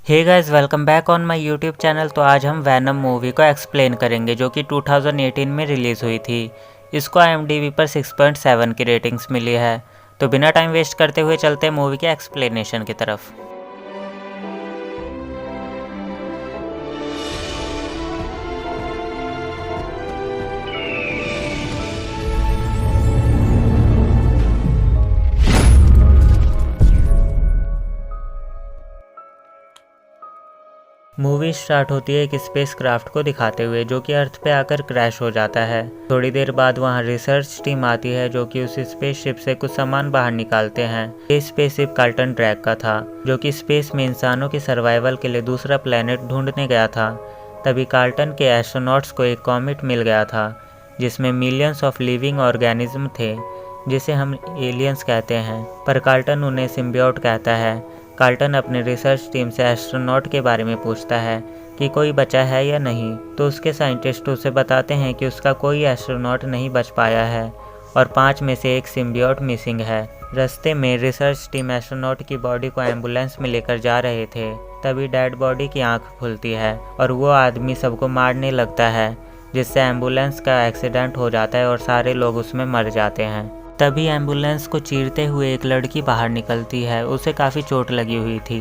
Hey guys, welcome back on my YouTube channel. तो आज हम वैनम मूवी को एक्सप्लेन करेंगे जो कि 2018 में रिलीज़ हुई थी। इसको IMDb पर 6.7 की रेटिंग्स मिली है। तो बिना टाइम वेस्ट करते हुए चलते हैं मूवी के एक्सप्लेनेशन की तरफ। मूवी स्टार्ट होती है एक स्पेस क्राफ्ट को दिखाते हुए जो कि अर्थ पे आकर क्रैश हो जाता है। थोड़ी देर बाद वहाँ रिसर्च टीम आती है जो कि उस स्पेसशिप से कुछ सामान बाहर निकालते हैं। ये स्पेसशिप कार्ल्टन ड्रैग का था जो कि स्पेस में इंसानों की सर्वाइवल के लिए दूसरा प्लेनेट ढूंढने गया था। तभी कार्ल्टन के एस्ट्रोनॉट्स को एक कॉमेट मिल गया था जिसमें मिलियंस ऑफ लिविंग ऑर्गेनिज्म थे जिसे हम एलियंस कहते हैं, पर कार्ल्टन उन्हें सिम्बियोट कहता है। कार्ल्टन अपने रिसर्च टीम से एस्ट्रोनॉट के बारे में पूछता है कि कोई बचा है या नहीं, तो उसके साइंटिस्ट उसे बताते हैं कि उसका कोई एस्ट्रोनॉट नहीं बच पाया है और 5 में से एक सिम्बियोट मिसिंग है। रास्ते में रिसर्च टीम एस्ट्रोनॉट की बॉडी को एम्बुलेंस में लेकर जा रहे थे, तभी डेड बॉडी की आंख खुलती है और वो आदमी सबको मारने लगता है जिससे एम्बुलेंस का एक्सीडेंट हो जाता है और सारे लोग उसमें मर जाते हैं। तभी एम्बुलेंस को चीरते हुए एक लड़की बाहर निकलती है। उसे काफ़ी चोट लगी हुई थी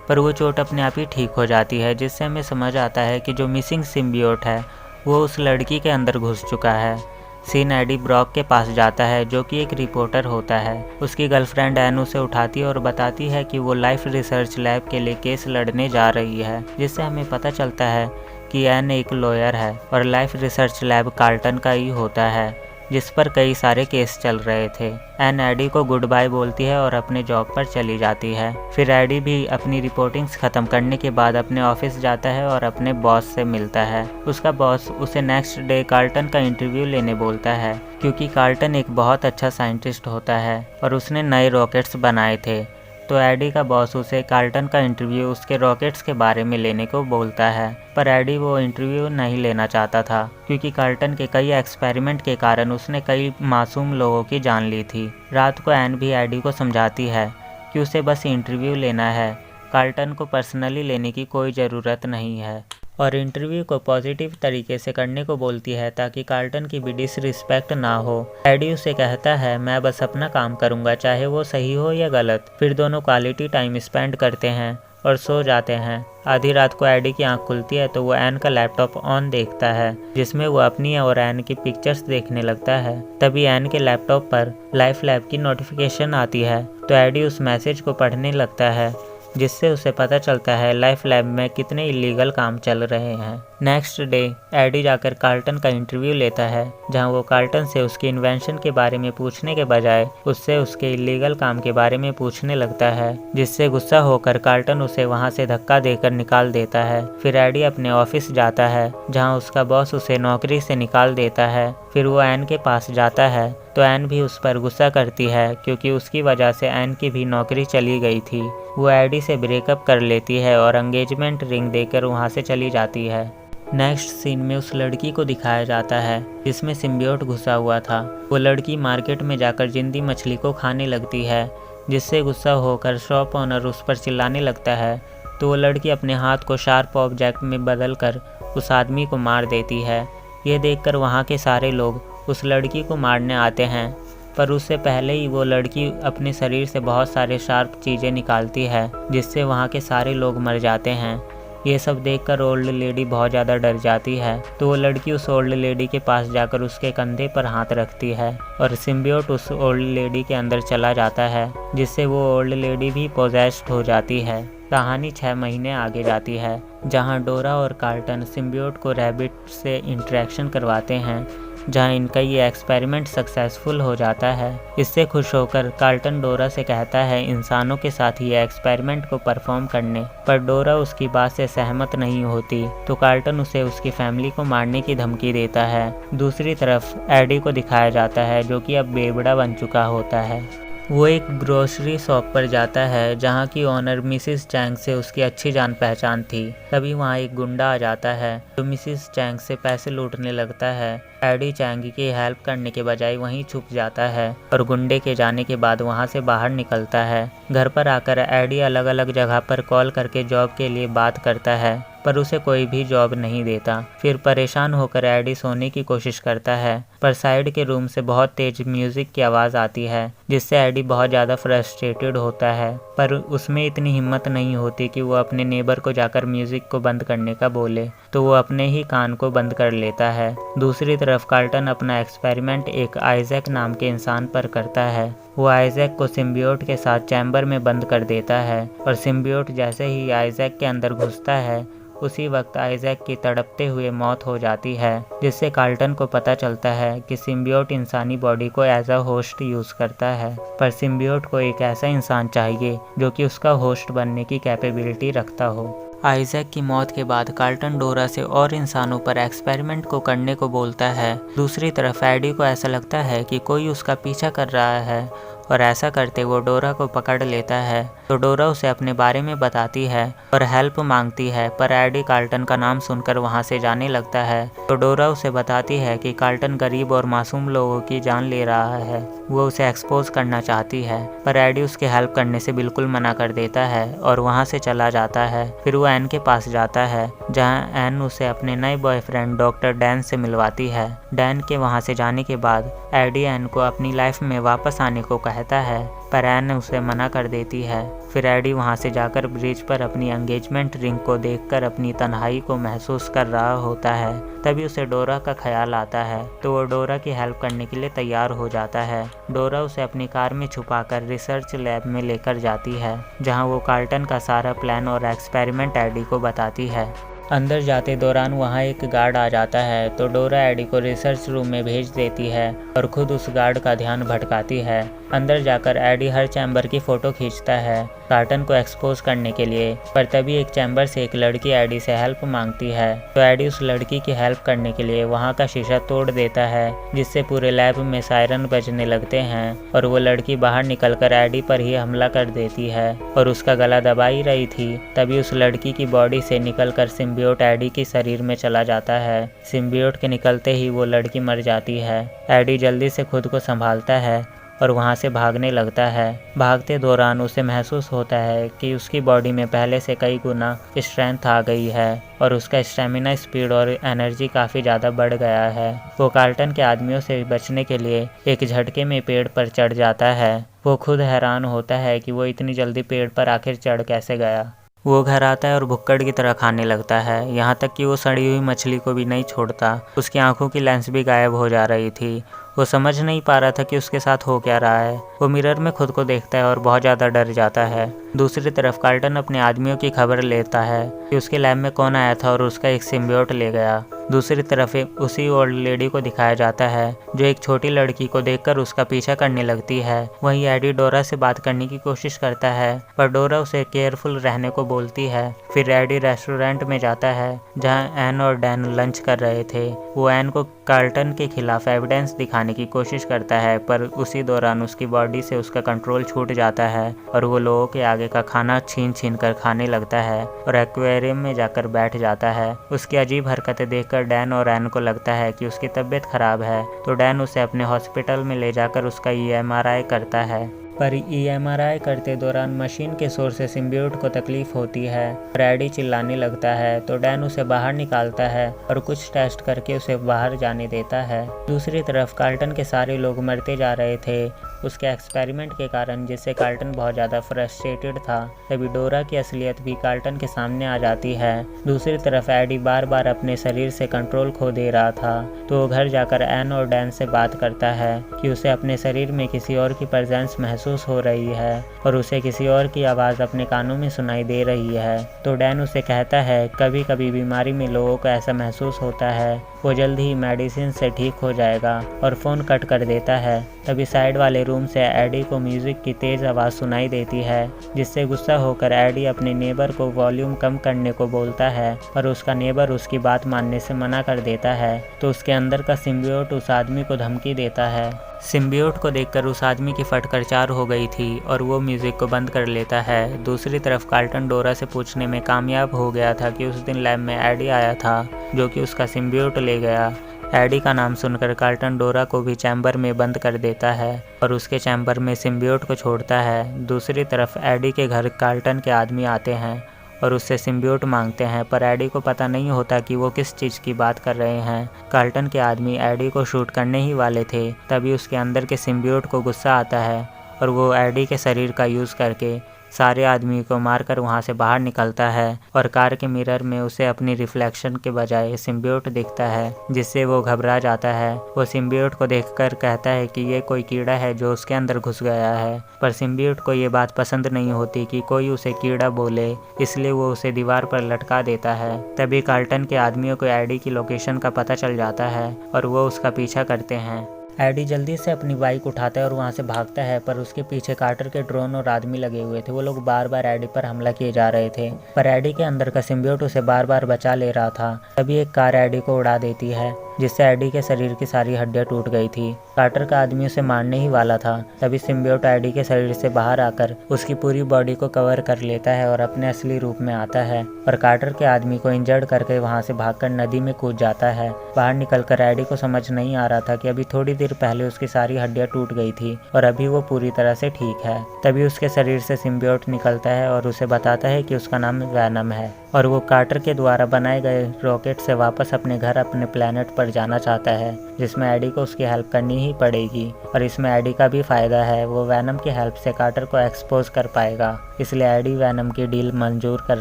पर वो चोट अपने आप ही ठीक हो जाती है, जिससे हमें समझ आता है कि जो मिसिंग सिम्बियोट है वो उस लड़की के अंदर घुस चुका है। सीन एडी ब्रॉक के पास जाता है जो कि एक रिपोर्टर होता है। उसकी गर्लफ्रेंड एन उसे उठाती है और बताती है कि वो लाइफ रिसर्च लैब के लिए केस लड़ने जा रही है, जिससे हमें पता चलता है कि एन एक लॉयर है और लाइफ रिसर्च लैब कार्ल्टन का ही होता है जिस पर कई सारे केस चल रहे थे। एन एडी को गुड बाय बोलती है और अपने जॉब पर चली जाती है। फिर एडी भी अपनी रिपोर्टिंग्स ख़त्म करने के बाद अपने ऑफिस जाता है और अपने बॉस से मिलता है। उसका बॉस उसे नेक्स्ट डे कार्ल्टन का इंटरव्यू लेने बोलता है क्योंकि कार्ल्टन एक बहुत अच्छा साइंटिस्ट होता है और उसने नए रॉकेट्स बनाए थे। तो एडी का बॉस उसे कार्ल्टन का इंटरव्यू उसके रॉकेट्स के बारे में लेने को बोलता है, पर एडी वो इंटरव्यू नहीं लेना चाहता था क्योंकि कार्ल्टन के कई एक्सपेरिमेंट के कारण उसने कई मासूम लोगों की जान ली थी। रात को एन भी एडी को समझाती है कि उसे बस इंटरव्यू लेना है, कार्ल्टन को पर्सनली लेने की कोई ज़रूरत नहीं है और इंटरव्यू को पॉजिटिव तरीके से करने को बोलती है ताकि कार्ल्टन की भी डिसरिस्पेक्ट ना हो। एडी उसे कहता है मैं बस अपना काम करूँगा चाहे वो सही हो या गलत। फिर दोनों क्वालिटी टाइम स्पेंड करते हैं और सो जाते हैं। आधी रात को एडी की आंख खुलती है तो वो एन का लैपटॉप ऑन देखता है जिसमें वो अपनी और एन की पिक्चर्स देखने लगता है। तभी एन के लैपटॉप पर लाइफ लैब की नोटिफिकेशन आती है तो एडी उस मैसेज को पढ़ने लगता है जिससे उसे पता चलता है लाइफ लैब में कितने इलीगल काम चल रहे हैं। नेक्स्ट डे एडी जाकर कार्ल्टन का इंटरव्यू लेता है जहां वो कार्ल्टन से उसकी इन्वेंशन के बारे में पूछने के बजाय उससे उसके इलीगल काम के बारे में पूछने लगता है, जिससे गुस्सा होकर कार्ल्टन उसे वहां से धक्का देकर निकाल देता है। फिर एडी अपने ऑफिस जाता है जहां उसका बॉस उसे नौकरी से निकाल देता है। फिर वो एन के पास जाता है तो एन भी उस पर गुस्सा करती है क्योंकि उसकी वजह से एन की भी नौकरी चली गई थी। वो एडी से ब्रेकअप कर लेती है और एंगेजमेंट रिंग देकर वहाँ से चली जाती है। नेक्स्ट सीन में उस लड़की को दिखाया जाता है जिसमें सिम्बियोट घुसा हुआ था। वो लड़की मार्केट में जाकर जिंदी मछली को खाने लगती है, जिससे गुस्सा होकर शॉप ओनर उस पर चिल्लाने लगता है। तो वो लड़की अपने हाथ को शार्प ऑब्जेक्ट में बदलकर उस आदमी को मार देती है। ये देखकर वहाँ के सारे लोग उस लड़की को मारने आते हैं, पर उससे पहले ही वो लड़की अपने शरीर से बहुत सारे शार्प चीज़ें निकालती है जिससे वहाँ के सारे लोग मर जाते हैं। ये सब देखकर ओल्ड लेडी बहुत ज़्यादा डर जाती है तो वो लड़की उस ओल्ड लेडी के पास जाकर उसके कंधे पर हाथ रखती है और सिम्बियोट उस ओल्ड लेडी के अंदर चला जाता है जिससे वो ओल्ड लेडी भी पोजेस्ड हो जाती है। कहानी 6 महीने आगे जाती है जहाँ डोरा और कार्ल्टन सिम्बियोट को रैबिट से इंटरेक्शन करवाते हैं, जहां इनका ये एक्सपेरिमेंट सक्सेसफुल हो जाता है। इससे खुश होकर कार्ल्टन डोरा से कहता है इंसानों के साथ ये एक्सपेरिमेंट को परफॉर्म करने, पर डोरा उसकी बात से सहमत नहीं होती तो कार्ल्टन उसे उसकी फैमिली को मारने की धमकी देता है। दूसरी तरफ एडी को दिखाया जाता है जो कि अब बेवड़ा बन चुका होता है। वो एक ग्रोसरी शॉप पर जाता है जहाँ की ओनर मिसिस चैंग से उसकी अच्छी जान पहचान थी। तभी वहाँ एक गुंडा आ जाता है जो मिसिस चैंग से पैसे लूटने लगता है। एडी चैंग की हेल्प करने के बजाय वहीं छुप जाता है और गुंडे के जाने के बाद वहाँ से बाहर निकलता है। घर पर आकर एडी अलग अलग जगह पर कॉल करके जॉब के लिए बात करता है पर उसे कोई भी जॉब नहीं देता। फिर परेशान होकर एडी सोने की कोशिश करता है पर साइड के रूम से बहुत तेज म्यूजिक की आवाज़ आती है जिससे एडी बहुत ज़्यादा फ्रस्ट्रेटेड होता है पर उसमें इतनी हिम्मत नहीं होती कि वो अपने नेबर को जाकर म्यूजिक को बंद करने का बोले, तो वो अपने ही कान को बंद कर लेता है। दूसरी तरफ कार्लटन अपना एक्सपेरिमेंट एक आइजैक नाम के इंसान पर करता है। वो आइजैक को सिम्बियोट के साथ चैम्बर में बंद कर देता है और सिम्बियोट जैसे ही आइजैक के अंदर घुसता है उसी वक्त आइजैक की तड़पते हुए मौत हो जाती है, जिससे कार्लटन को पता चलता है कि सिम्बियोट इंसानी बॉडी को एज अ होस्ट यूज़ करता है। पर सिम्बियोट को एक ऐसा इंसान चाहिए जो कि उसका होस्ट बनने की कैपेबिलिटी रखता हो। आइजैक की मौत के बाद कार्लटन डोरा से और इंसानों पर एक्सपेरिमेंट को करने को बोलता है। दूसरी तरफ एडी को ऐसा लगता है कि कोई उसका पीछा कर रहा है और ऐसा करते वो डोरा को पकड़ लेता है, तो डोरा उसे अपने बारे में बताती है और हेल्प मांगती है। पर एडी कार्लटन का नाम सुनकर वहाँ से जाने लगता है, तो डोरा उसे बताती है कि कार्लटन गरीब और मासूम लोगों की जान ले रहा है। वो उसे एक्सपोज करना चाहती है पर एडी उसके हेल्प करने से बिल्कुल मना कर देता है और वहाँ से चला जाता है। फिर वो एन के पास जाता है जहाँ एन उसे अपने नए बॉयफ्रेंड डॉक्टर डैन से मिलवाती है। डैन के वहाँ से जाने के बाद एडी एन को अपनी लाइफ में वापस आने को कहता है पर एन उसे मना कर देती है। फिर एडी वहाँ से जाकर ब्रिज पर अपनी एंगेजमेंट रिंग को देखकर अपनी तन्हाई को महसूस कर रहा होता है। तभी उसे डोरा का ख्याल आता है, तो वो डोरा की हेल्प करने के लिए तैयार हो जाता है। डोरा उसे अपनी कार में छुपाकर रिसर्च लैब में लेकर जाती है जहाँ वो कार्लटन का सारा प्लान और एक्सपेरिमेंट एडी को बताती है। अंदर जाते दौरान वहाँ एक गार्ड आ जाता है, तो डोरा एडी को रिसर्च रूम में भेज देती है और खुद उस गार्ड का ध्यान भटकाती है। अंदर जाकर एडी हर चैम्बर की फ़ोटो खींचता है कार्लटन को एक्सपोज करने के लिए, पर तभी एक चैम्बर से एक लड़की एडी से हेल्प मांगती है, तो एडी उस लड़की की हेल्प करने के लिए वहाँ का शीशा तोड़ देता है जिससे पूरे लैब में सायरन बजने लगते हैं और वो लड़की बाहर निकलकर एडी पर ही हमला कर देती है और उसका गला दबा ही रही थी। तभी उस लड़की की बॉडी से निकलकर सिम्बियोट एडी के शरीर में चला जाता है। सिम्बियोट के निकलते ही वो लड़की मर जाती है। एडी जल्दी से खुद को संभालता है और वहाँ से भागने लगता है। भागते दौरान उसे महसूस होता है कि उसकी बॉडी में पहले से कई गुना स्ट्रेंथ आ गई है और उसका स्टेमिना, स्पीड और एनर्जी काफ़ी ज़्यादा बढ़ गया है। वो कार्लटन के आदमियों से बचने के लिए एक झटके में पेड़ पर चढ़ जाता है। वो खुद हैरान होता है कि वो इतनी जल्दी पेड़ पर आखिर चढ़ कैसे गया। वो घर आता है और भुक्कड़ की तरह खाने लगता है, यहाँ तक कि वो सड़ी हुई मछली को भी नहीं छोड़ता। उसकी आंखों की लेंस भी गायब हो जा रही थी। वो समझ नहीं पा रहा था कि उसके साथ हो क्या रहा है। वो मिरर में खुद को देखता है और बहुत ज़्यादा डर जाता है। दूसरी तरफ कार्लटन अपने आदमियों की खबर लेता है कि उसके लैब में कौन आया था और उसका एक सिम्बियोट ले गया। दूसरी तरफ उसी ओल्ड लेडी को दिखाया जाता है जो एक छोटी लड़की को देखकर उसका पीछा करने लगती है। वहीं एडी डोरा से बात करने की कोशिश करता है पर डोरा उसे केयरफुल रहने को बोलती है। फिर एडी रेस्टोरेंट में जाता है जहां एन और डैन लंच कर रहे थे। वो एन को कार्लटन के खिलाफ एविडेंस दिखाने की कोशिश करता है पर उसी दौरान उसकी बॉडी से उसका कंट्रोल छूट जाता है और वो लोगों के आगे का खाना छीन कर खाने लगता है और एक्वेरियम में जाकर बैठ जाता है। उसकी अजीब हरकतें देखकर डैन और एन को लगता है कि उसकी तबीयत खराब है, तो डैन उसे अपने हॉस्पिटल में ले जाकर उसका EMRI करता है। पर EMRI करते दौरान मशीन के शोर से सिम्बियोट को तकलीफ होती है। एडी चिल्लाने लगता है, तो डैन उसे बाहर निकालता है और कुछ टेस्ट करके उसे बाहर जाने देता है। दूसरी तरफ कार्लटन के सारे लोग मरते जा रहे थे उसके एक्सपेरिमेंट के कारण, जिससे कार्लटन बहुत ज़्यादा फ्रस्ट्रेटेड था। तभी डोरा की असलियत भी कार्लटन के सामने आ जाती है। दूसरी तरफ एडी बार बार अपने शरीर से कंट्रोल खो दे रहा था, तो वो घर जाकर एन और डैन से बात करता है कि उसे अपने शरीर में किसी और की प्रेजेंस महसूस हो रही है और उसे किसी और की आवाज़ अपने कानों में सुनाई दे रही है। तो डैन उसे कहता है कभी कभी बीमारी में लोगों को ऐसा महसूस होता है, वो जल्द ही मेडिसिन से ठीक हो जाएगा, और फ़ोन कट कर देता है। तभी साइड वाले रूम से एडी को म्यूज़िक की तेज़ आवाज़ सुनाई देती है, जिससे गुस्सा होकर एडी अपने नेबर को वॉल्यूम कम करने को बोलता है और उसका नेबर उसकी बात मानने से मना कर देता है। तो उसके अंदर का सिम्बियोट उस आदमी को धमकी देता है। सिम्बियोट को देखकर उस आदमी की फटकर चार हो गई थी और वो म्यूजिक को बंद कर लेता है। दूसरी तरफ कार्लटन डोरा से पूछने में कामयाब हो गया था कि उस दिन लैब में एडी आया था जो कि उसका सिम्बियोट ले गया। एडी का नाम सुनकर कार्लटन डोरा को भी चैम्बर में बंद कर देता है और उसके चैम्बर में सिम्बियोट को छोड़ता है। दूसरी तरफ एडी के घर कार्लटन के आदमी आते हैं और उससे सिम्बियोट मांगते हैं, पर एडी को पता नहीं होता कि वो किस चीज़ की बात कर रहे हैं। कार्लटन के आदमी एडी को शूट करने ही वाले थे, तभी उसके अंदर के सिम्बियोट को गुस्सा आता है और वो एडी के शरीर का यूज़ करके सारे आदमी को मारकर वहाँ से बाहर निकलता है और कार के मिरर में उसे अपनी रिफ्लेक्शन के बजाय सिम्बियोट दिखता है, जिससे वो घबरा जाता है। वो सिम्बियोट को देखकर कहता है कि ये कोई कीड़ा है जो उसके अंदर घुस गया है, पर सिम्बियोट को ये बात पसंद नहीं होती कि कोई उसे कीड़ा बोले, इसलिए वो उसे दीवार पर लटका देता है। तभी कार्लटन के आदमियों को एडी की लोकेशन का पता चल जाता है और वो उसका पीछा करते हैं। एडी जल्दी से अपनी बाइक उठाता है और वहाँ से भागता है, पर उसके पीछे कार्टर के ड्रोन और आदमी लगे हुए थे। वो लोग बार बार एडी पर हमला किए जा रहे थे, पर एडी के अंदर का सिम्बियोट उसे बार बार बचा ले रहा था। तभी एक कार एडी को उड़ा देती है, जिससे एडी के शरीर की सारी हड्डियां टूट गई थी। कार्टर का आदमी उसे मारने ही वाला था, तभी सिम्बियोट एडी के शरीर से बाहर आकर उसकी पूरी बॉडी को कवर कर लेता है और अपने असली रूप में आता है और कार्टर के आदमी को इंजर्ड करके वहाँ से भागकर नदी में कूद जाता है। बाहर निकलकर एडी को समझ नहीं आ रहा था कि अभी थोड़ी देर पहले उसकी सारी हड्डियां टूट गई थी और अभी वो पूरी तरह से ठीक है। तभी उसके शरीर से सिम्बियोट निकलता है और उसे बताता है कि उसका नाम वैनम है और वो कार्टर के द्वारा बनाए गए रॉकेट से वापस अपने घर, अपने प्लेनेट पर जाना चाहता है, जिसमें एडी को उसकी हेल्प करनी ही पड़ेगी। और इसमें एडी का भी फायदा है, वो वैनम की हेल्प से कार्टर को एक्सपोज कर पाएगा, इसलिए एडी वैनम की डील मंजूर कर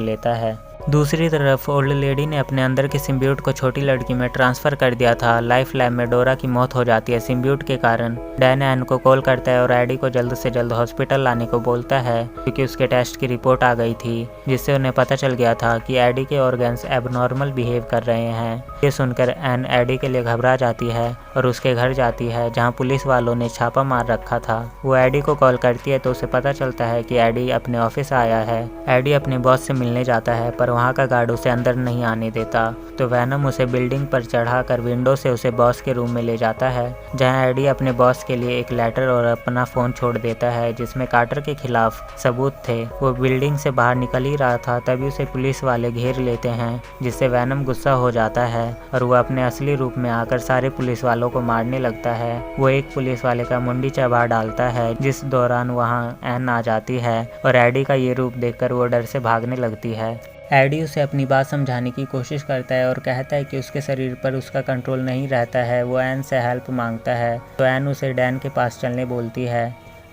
लेता है। दूसरी तरफ ओल्ड लेडी ने अपने अंदर के सिम्बियोट को छोटी लड़की में ट्रांसफ़र कर दिया था। लाइफ लैब में डोरा की मौत हो जाती है सिम्बियोट के कारण। डैन एन को कॉल करता है और एडी को जल्द से जल्द हॉस्पिटल लाने को बोलता है, क्योंकि उसके टेस्ट की रिपोर्ट आ गई थी, जिससे उन्हें पता चल गया था कि एडी के ऑर्गन्स एबनॉर्मल बिहेव कर रहे हैं। ये सुनकर एन एडी के लिए घबरा जाती है और उसके घर जाती है, जहाँ पुलिस वालों ने छापा मार रखा था। वो एडी को कॉल करती है तो उसे पता चलता है कि एडी अपने ऑफिस आया है। एडी अपने बॉस से मिलने जाता है, पर वहाँ का गार्ड उसे अंदर नहीं आने देता, तो वैनम उसे बिल्डिंग पर चढ़ाकर विंडो से उसे बॉस के रूम में ले जाता है, जहां एडी अपने बॉस के लिए एक लेटर और अपना फ़ोन छोड़ देता है, जिसमें कार्टर के खिलाफ सबूत थे। वो बिल्डिंग से बाहर निकल ही रहा था, तभी उसे पुलिस वाले घेर लेते हैं, जिससे वैनम गुस्सा हो जाता है और वो अपने असली रूप में आकर सारे पुलिस वालों को मारने लगता है। वो एक पुलिस वाले का मुंडी चबा डालता है, जिस दौरान वहाँ एन आ जाती है और एडी का ये रूप देखकर वो डर से भागने लगती है। एडी उसे अपनी बात समझाने की कोशिश करता है और कहता है कि उसके शरीर पर उसका कंट्रोल नहीं रहता है। वो एन से हेल्प मांगता है, तो एन उसे डैन के पास चलने बोलती है।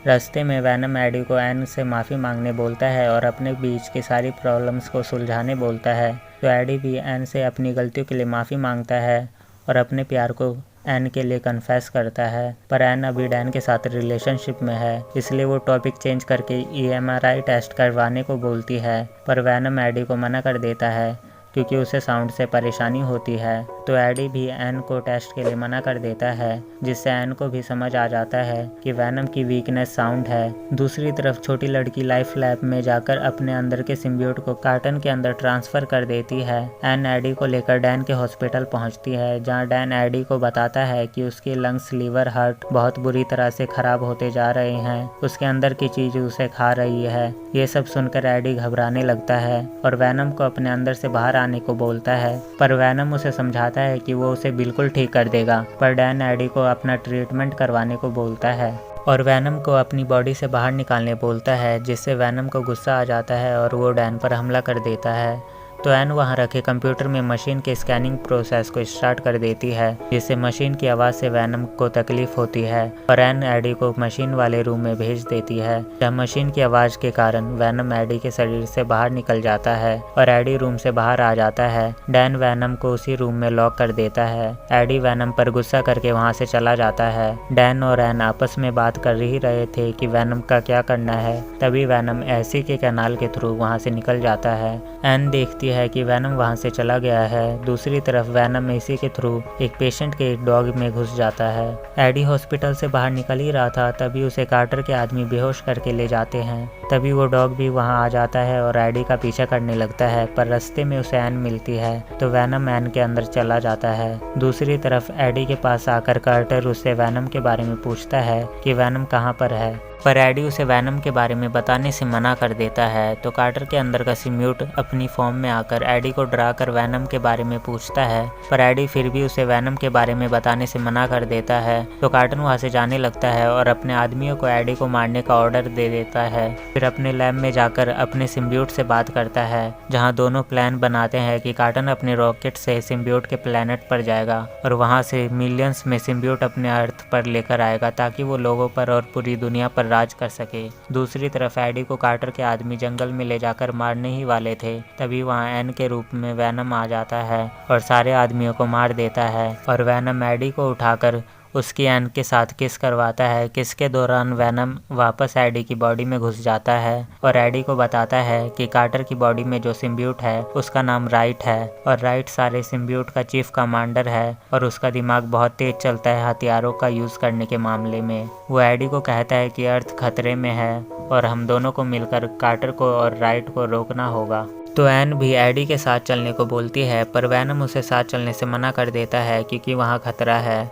रास्ते में वैनम एडी को एन से माफ़ी मांगने बोलता है और अपने बीच की सारी प्रॉब्लम्स को सुलझाने बोलता है। तो एडी भी एन से अपनी गलतियों के लिए माफ़ी मांगता है और अपने प्यार को एन के लिए कन्फेस करता है, पर एन अभी डैन के साथ रिलेशनशिप में है, इसलिए वो टॉपिक चेंज करके EMRI टेस्ट करवाने को बोलती है, पर वैनम एडी को मना कर देता है क्योंकि उसे साउंड से परेशानी होती है। तो एडी भी एन को टेस्ट के लिए मना कर देता है, जिससे एन को भी समझ आ जाता है कि वैनम की वीकनेस साउंड है। दूसरी तरफ छोटी लड़की लाइफ लैब में जाकर अपने अंदर के सिम्बियोट को कार्टन के अंदर ट्रांसफ़र कर देती है। एन एडी को लेकर डैन के हॉस्पिटल पहुंचती है, जहां डैन एडी को बताता है कि उसके लंग्स, लीवर, हार्ट बहुत बुरी तरह से खराब होते जा रहे हैं, उसके अंदर की चीज़ उसे खा रही है। ये सब सुनकर एडी घबराने लगता है और वैनम को अपने अंदर से बाहर आने को बोलता है, पर वैनम उसे समझाता है कि वो उसे बिल्कुल ठीक कर देगा, पर डैन एडी को अपना ट्रीटमेंट करवाने को बोलता है और वैनम को अपनी बॉडी से बाहर निकालने बोलता है, जिससे वैनम को गुस्सा आ जाता है और वो डैन पर हमला कर देता है। तो एन वहाँ रखे कंप्यूटर में मशीन के स्कैनिंग प्रोसेस को स्टार्ट कर देती है, जिससे मशीन की आवाज़ से वैनम को तकलीफ होती है और एन एडी को मशीन वाले रूम में भेज देती है, जहाँ मशीन की आवाज़ के कारण वैनम एडी के शरीर से बाहर निकल जाता है और एडी रूम से बाहर आ जाता है। डैन वैनम को उसी रूम में लॉक कर देता है। एडी वैनम पर गुस्सा करके वहाँ से चला जाता है। डैन और एन आपस में बात कर ही रहे थे कि वैनम का क्या करना है, तभी वैनम एसी के कैनाल के थ्रू वहाँ से निकल जाता है। एन देखती है कि वैनम वहां से चला गया है। दूसरी तरफ वैनम एसी के थ्रू एक पेशेंट के डॉग में घुस जाता है। एडी हॉस्पिटल से बाहर निकल ही रहा था, तभी उसे कार्टर के आदमी बेहोश करके ले जाते हैं। तभी वो डॉग भी वहाँ आ जाता है और एडी का पीछा करने लगता है, पर रास्ते में उसे एन मिलती है तो वैनम एन के अंदर चला जाता है। दूसरी तरफ एडी के पास आकर कार्टर उससे वैनम के बारे में पूछता है कि वैनम कहाँ पर है, पर एडी उसे वैनम के बारे में बताने से मना कर देता है। तो कार्टर के अंदर का सिम्यूट अपनी फॉर्म में आकर एडी को डरा कर वैनम के बारे में पूछता है, पर एडी फिर भी उसे वैनम के बारे में बताने से मना कर देता है। तो कार्टर वहाँ से जाने लगता है और अपने आदमियों को एडी को मारने का ऑर्डर दे देता है। फिर अपने लैब में जाकर अपने सिम्ब्यूट से बात करता है, जहाँ दोनों प्लान बनाते हैं कि कार्टन अपने रॉकेट से सिम्ब्यूट के प्लेनेट पर जाएगा और वहाँ से मिलियंस में सिम्ब्यूट अपने अर्थ पर लेकर आएगा ताकि वो लोगों पर और पूरी दुनिया पर राज कर सके। दूसरी तरफ एडी को कार्टर के आदमी जंगल में ले जाकर मारने ही वाले थे, तभी वहाँ एन के रूप में वैनम आ जाता है और सारे आदमियों को मार देता है और वैनम एडी को उठाकर उसकी एन के साथ किस करवाता है। किस के दौरान वैनम वापस एडी की बॉडी में घुस जाता है और एडी को बताता है कि कार्टर की बॉडी में जो सिम्ब्यूट है उसका नाम राइट है और राइट सारे सिम्ब्यूट का चीफ कमांडर है और उसका दिमाग बहुत तेज चलता है हथियारों का यूज़ करने के मामले में। वो एडी को कहता है कि अर्थ खतरे में है और हम दोनों को मिलकर कार्टर को और राइट को रोकना होगा। तो एन भी एडी के साथ चलने को बोलती है, पर वैनम उसे साथ चलने से मना कर देता है क्योंकि वहाँ खतरा है।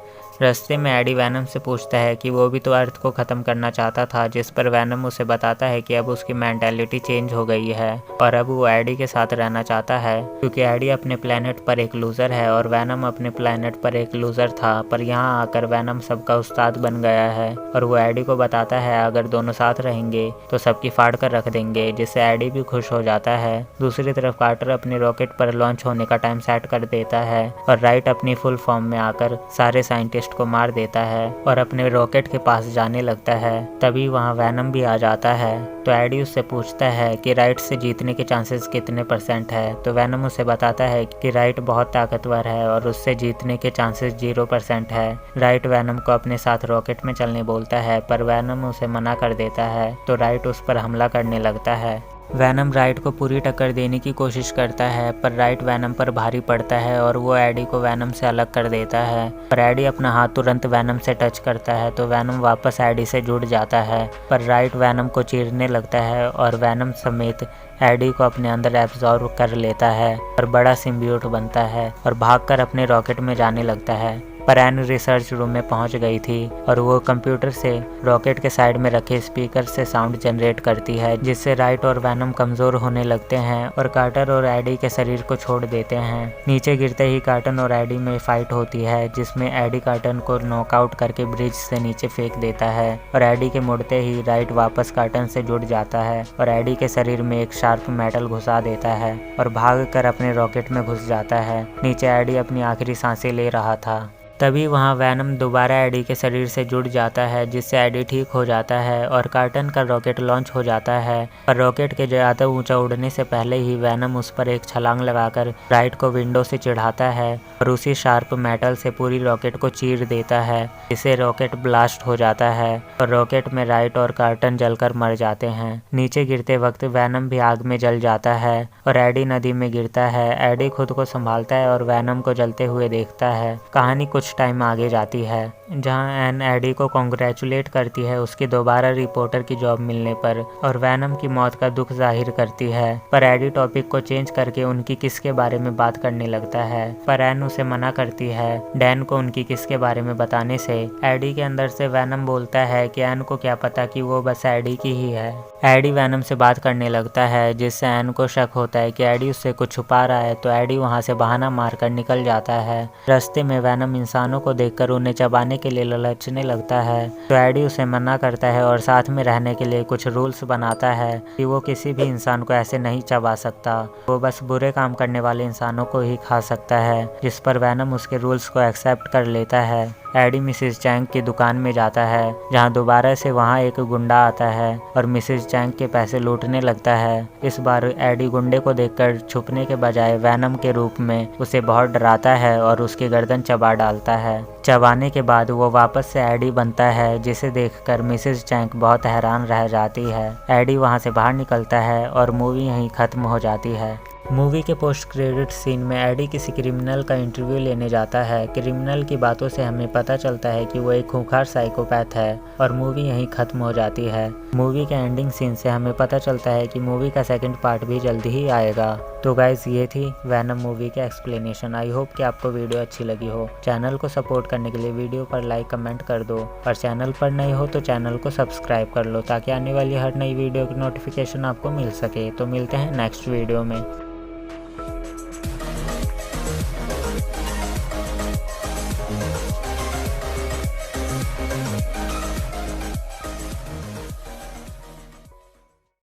रास्ते में एडी वैनम से पूछता है कि वो भी तो अर्थ को ख़त्म करना चाहता था, जिस पर वैनम उसे बताता है कि अब उसकी मेंटालिटी चेंज हो गई है और अब वो एडी के साथ रहना चाहता है क्योंकि एडी अपने प्लेनेट पर एक लूज़र है और वैनम अपने प्लेनेट पर एक लूज़र था, पर यहाँ आकर वैनम सबका उस्ताद बन गया है और वो एडी को बताता है अगर दोनों साथ रहेंगे तो सबकी फाड़ कर रख देंगे, जिससे एडी भी खुश हो जाता है। दूसरी तरफ कार्टर अपने रॉकेट पर लॉन्च होने का टाइम सेट कर देता है और राइट अपनी फुल फॉर्म में आकर सारे साइंटिस्ट को मार देता है और अपने रॉकेट के पास जाने लगता है। तभी वहाँ वैनम भी आ जाता है। तो एडी उससे पूछता है कि राइट से जीतने के चांसेस कितने % है। तो वैनम उसे बताता है कि राइट बहुत ताकतवर है और उससे जीतने के चांसेस 0% है। राइट वैनम को अपने साथ रॉकेट में चलने बोलता है, पर वैनम उसे मना कर देता है तो राइट उस पर हमला करने लगता है। वैनम राइट को पूरी टक्कर देने की कोशिश करता है, पर राइट वैनम पर भारी पड़ता है और वो एडी को वैनम से अलग कर देता है। पर एडी अपना हाथ तुरंत वैनम से टच करता है तो वैनम वापस एडी से जुड़ जाता है, पर राइट वैनम को चीरने लगता है और वैनम समेत एडी को अपने अंदर एब्जॉर्ब कर लेता है और बड़ा सिम्बियोट बनता है और भागकर अपने रॉकेट में जाने लगता है। पर एन रिसर्च रूम में पहुंच गई थी और वो कंप्यूटर से रॉकेट के साइड में रखे स्पीकर से साउंड जनरेट करती है, जिससे राइट और वैनम कमज़ोर होने लगते हैं और कार्टर और एडी के शरीर को छोड़ देते हैं। नीचे गिरते ही कार्टन और एडी में फाइट होती है, जिसमें एडी कार्टन को नॉकआउट करके ब्रिज से नीचे फेंक देता है और एडी के मुड़ते ही राइट वापस कार्टन से जुड़ जाता है और एडी के शरीर में एक शार्प मेटल घुसा देता है और भागकर अपने रॉकेट में घुस जाता है। नीचे एडी अपनी आखिरी सांसें ले रहा था। तभी वहाँ वैनम दोबारा एडी के शरीर से जुड़ जाता है, जिससे एडी ठीक हो जाता है और कार्टन का रॉकेट लॉन्च हो जाता है। पर रॉकेट के ज़्यादा ऊंचा उड़ने से पहले ही वैनम उस पर एक छलांग लगाकर राइट को विंडो से चिढ़ाता है और उसी शार्प मेटल से पूरी रॉकेट को चीर देता है, जिससे रॉकेट ब्लास्ट हो जाता है और रॉकेट में राइट और कार्टन जलकर मर जाते हैं। नीचे गिरते वक्त वैनम भी आग में जल जाता है और एडी नदी में गिरता है। एडी खुद को संभालता है और वैनम को जलते हुए देखता है। कहानी कुछ टाइम आगे जाती है, जहां एन एडी को कॉन्ग्रेचुलेट करती है उसकी दोबारा रिपोर्टर की जॉब मिलने पर और वैनम की मौत का दुख जाहिर करती है। पर एडी टॉपिक को चेंज करके उनकी किस के बारे में बात करने लगता है, पर एन उसे मना करती है डैन को उनकी किस के बारे में बताने से। एडी के अंदर से वैनम बोलता है कि एन को क्या पता कि वो बस एडी की ही है। एडी वैनम से बात करने लगता है, जिससे एन को शक होता है कि एडी उससे कुछ छुपा रहा है, तो एडी वहाँ से बहाना मारकर निकल जाता है। रास्ते में वैनम इंसानों को देखकर उन्हें चबाने के लिए ललचने लगता है, तो एडी उसे मना करता है और साथ में रहने के लिए कुछ रूल्स बनाता है कि वो किसी भी इंसान को ऐसे नहीं चबा सकता, वो बस बुरे काम करने वाले इंसानों को ही खा सकता है, जिस पर वैनम उसके रूल्स को एक्सेप्ट कर लेता है। एडी मिसेस चैंग की दुकान में जाता है, जहां दोबारा से वहां एक गुंडा आता है और मिसेस चैंग के पैसे लूटने लगता है। इस बार एडी गुंडे को देखकर छुपने के बजाय वैनम के रूप में उसे बहुत डराता है और उसकी गर्दन चबा डालता है। चबाने के बाद वो वापस से एडी बनता है, जिसे देखकर मिसेस चैंग बहुत हैरान रह जाती है। एडी वहां से बाहर निकलता है और मूवी यहीं खत्म हो जाती है। मूवी के पोस्ट क्रेडिट सीन में एडी किसी क्रिमिनल का इंटरव्यू लेने जाता है। क्रिमिनल की बातों से हमें पता चलता है कि वो एक खूंखार साइकोपैथ है और मूवी यहीं खत्म हो जाती है। मूवी के एंडिंग सीन से हमें पता चलता है कि मूवी का सेकंड पार्ट भी जल्दी ही आएगा। तो गाइज ये थी वैनम मूवी के एक्सप्लेनेशन। आई होप कि आपको वीडियो अच्छी लगी हो। चैनल को सपोर्ट करने के लिए वीडियो पर लाइक कमेंट कर दो और चैनल पर नए हो तो चैनल को सब्सक्राइब कर लो ताकि आने वाली हर नई वीडियो की नोटिफिकेशन आपको मिल सके। तो मिलते हैं नेक्स्ट वीडियो में।